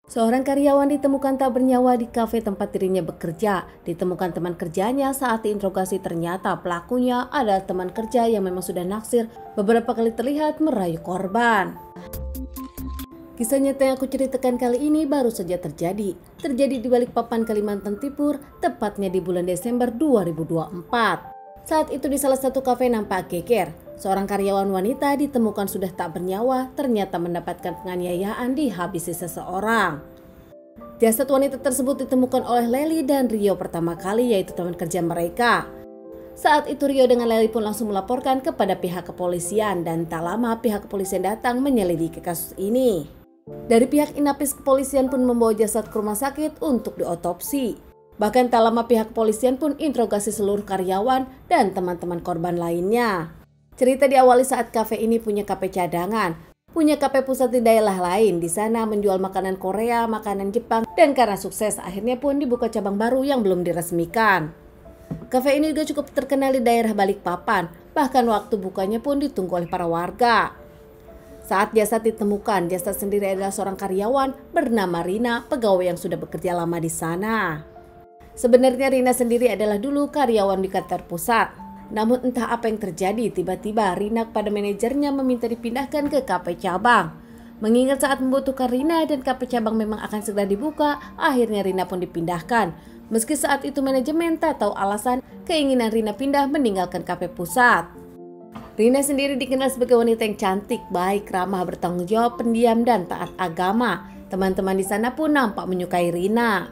Seorang karyawan ditemukan tak bernyawa di kafe tempat dirinya bekerja. Ditemukan teman kerjanya saat diinterogasi, ternyata pelakunya adalah teman kerja yang memang sudah naksir beberapa kali terlihat merayu korban. Kisah nyata yang aku ceritakan kali ini baru saja terjadi di Balikpapan, Kalimantan Timur, tepatnya di bulan Desember 2024. Saat itu di salah satu kafe nampak geger. Seorang karyawan wanita ditemukan sudah tak bernyawa, ternyata mendapatkan penganiayaan dihabisi seseorang. Jasad wanita tersebut ditemukan oleh Leli dan Rio pertama kali, yaitu teman kerja mereka. Saat itu Rio dengan Leli pun langsung melaporkan kepada pihak kepolisian dan tak lama pihak kepolisian datang menyelidiki kasus ini. Dari pihak Inapis kepolisian pun membawa jasad ke rumah sakit untuk diotopsi. Bahkan tak lama pihak kepolisian pun interogasi seluruh karyawan dan teman-teman korban lainnya. Cerita diawali saat kafe ini punya kafe cadangan, punya kafe pusat di daerah lain. Di sana menjual makanan Korea, makanan Jepang, dan karena sukses akhirnya pun dibuka cabang baru yang belum diresmikan. Kafe ini juga cukup terkenal di daerah Balikpapan, bahkan waktu bukanya pun ditunggu oleh para warga. Saat jasad ditemukan, jasad sendiri adalah seorang karyawan bernama Rina, pegawai yang sudah bekerja lama di sana. Sebenarnya Rina sendiri adalah dulu karyawan di kantor pusat. Namun entah apa yang terjadi, tiba-tiba Rina kepada manajernya meminta dipindahkan ke kafe cabang. Mengingat saat membutuhkan Rina dan kafe cabang memang akan segera dibuka, akhirnya Rina pun dipindahkan. Meski saat itu manajemen tak tahu alasan keinginan Rina pindah meninggalkan kafe pusat. Rina sendiri dikenal sebagai wanita yang cantik, baik, ramah, bertanggung jawab, pendiam, dan taat agama. Teman-teman di sana pun nampak menyukai Rina.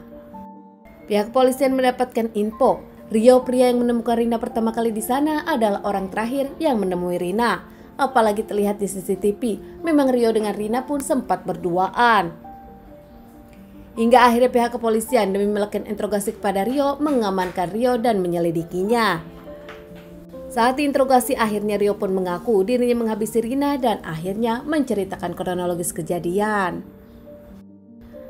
Pihak kepolisian mendapatkan info, Rio, pria yang menemukan Rina pertama kali di sana, adalah orang terakhir yang menemui Rina. Apalagi terlihat di CCTV, memang Rio dengan Rina pun sempat berduaan. Hingga akhirnya pihak kepolisian demi melakukan interogasi kepada Rio, mengamankan Rio dan menyelidikinya. Saat diinterogasi akhirnya Rio pun mengaku dirinya menghabisi Rina dan akhirnya menceritakan kronologis kejadian.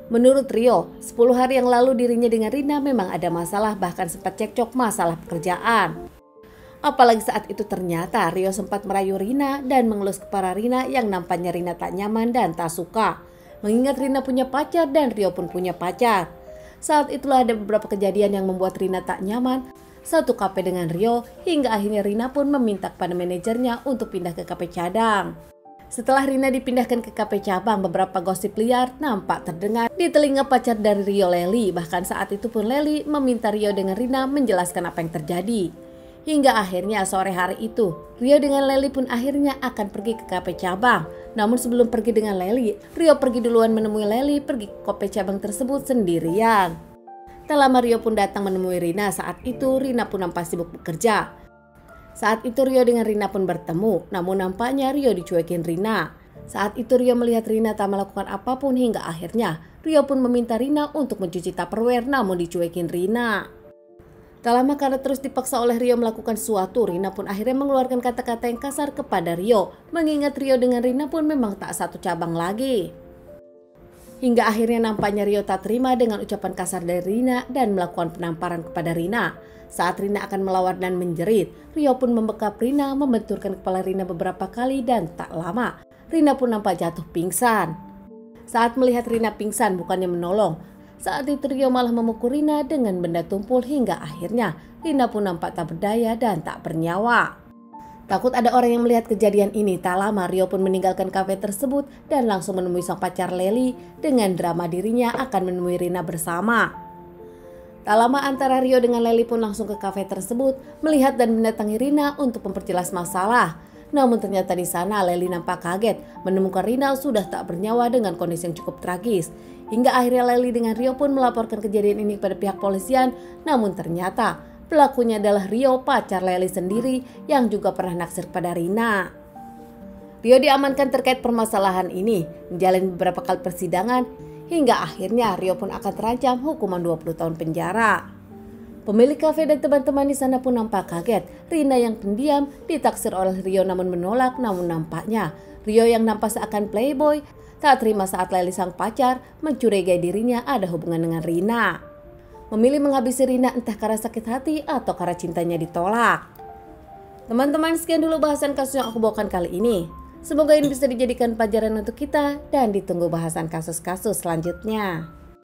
Menurut Rio, 10 hari yang lalu dirinya dengan Rina memang ada masalah, bahkan sempat cekcok masalah pekerjaan. Apalagi saat itu ternyata Rio sempat merayu Rina dan mengelus kepala Rina yang nampaknya Rina tak nyaman dan tak suka. Mengingat Rina punya pacar dan Rio pun punya pacar. Saat itulah ada beberapa kejadian yang membuat Rina tak nyaman satu kafe dengan Rio, hingga akhirnya Rina pun meminta kepada manajernya untuk pindah ke kafe cadang. Setelah Rina dipindahkan ke kafe cabang, beberapa gosip liar nampak terdengar di telinga pacar dari Rio, Leli. Bahkan saat itu pun Leli meminta Rio dengan Rina menjelaskan apa yang terjadi. Hingga akhirnya sore hari itu, Rio dengan Leli pun akhirnya akan pergi ke kafe cabang. Namun sebelum pergi dengan Leli, Rio pergi duluan menemui Leli pergi ke kafe cabang tersebut sendirian. Tak lama Rio pun datang menemui Rina. Saat itu Rina pun nampak sibuk bekerja. Saat itu Rio dengan Rina pun bertemu, namun nampaknya Rio dicuekin Rina. Saat itu Rio melihat Rina tak melakukan apapun hingga akhirnya Rio pun meminta Rina untuk mencuci Tupperware, namun dicuekin Rina. Tak lama karena terus dipaksa oleh Rio melakukan sesuatu, Rina pun akhirnya mengeluarkan kata-kata yang kasar kepada Rio. Mengingat Rio dengan Rina pun memang tak satu cabang lagi. Hingga akhirnya nampaknya Rio tak terima dengan ucapan kasar dari Rina dan melakukan penamparan kepada Rina. Saat Rina akan melawan dan menjerit, Rio pun membekap Rina, membenturkan kepala Rina beberapa kali dan tak lama Rina pun nampak jatuh pingsan. Saat melihat Rina pingsan bukannya menolong, saat itu Rio malah memukul Rina dengan benda tumpul hingga akhirnya Rina pun nampak tak berdaya dan tak bernyawa. Takut ada orang yang melihat kejadian ini, tak lama Rio pun meninggalkan kafe tersebut dan langsung menemui sang pacar Leli dengan drama dirinya akan menemui Rina bersama. Tak lama antara Rio dengan Leli pun langsung ke kafe tersebut melihat dan mendatangi Rina untuk memperjelas masalah. Namun ternyata di sana Leli nampak kaget menemukan Rina sudah tak bernyawa dengan kondisi yang cukup tragis. Hingga akhirnya Leli dengan Rio pun melaporkan kejadian ini kepada pihak polisian. Namun ternyata pelakunya adalah Rio, pacar Leli sendiri yang juga pernah naksir pada Rina. Rio diamankan terkait permasalahan ini, menjalani beberapa kali persidangan, hingga akhirnya Rio pun akan terancam hukuman 20 tahun penjara. Pemilik kafe dan teman-teman di sana pun nampak kaget. Rina yang pendiam ditaksir oleh Rio namun menolak. Namun nampaknya Rio yang nampak seakan playboy tak terima saat Leli sang pacar mencurigai dirinya ada hubungan dengan Rina. Memilih menghabisi Rina entah karena sakit hati atau karena cintanya ditolak. Teman-teman, sekian dulu bahasan kasus yang aku bawakan kali ini. Semoga ini bisa dijadikan pelajaran untuk kita dan ditunggu bahasan kasus-kasus selanjutnya.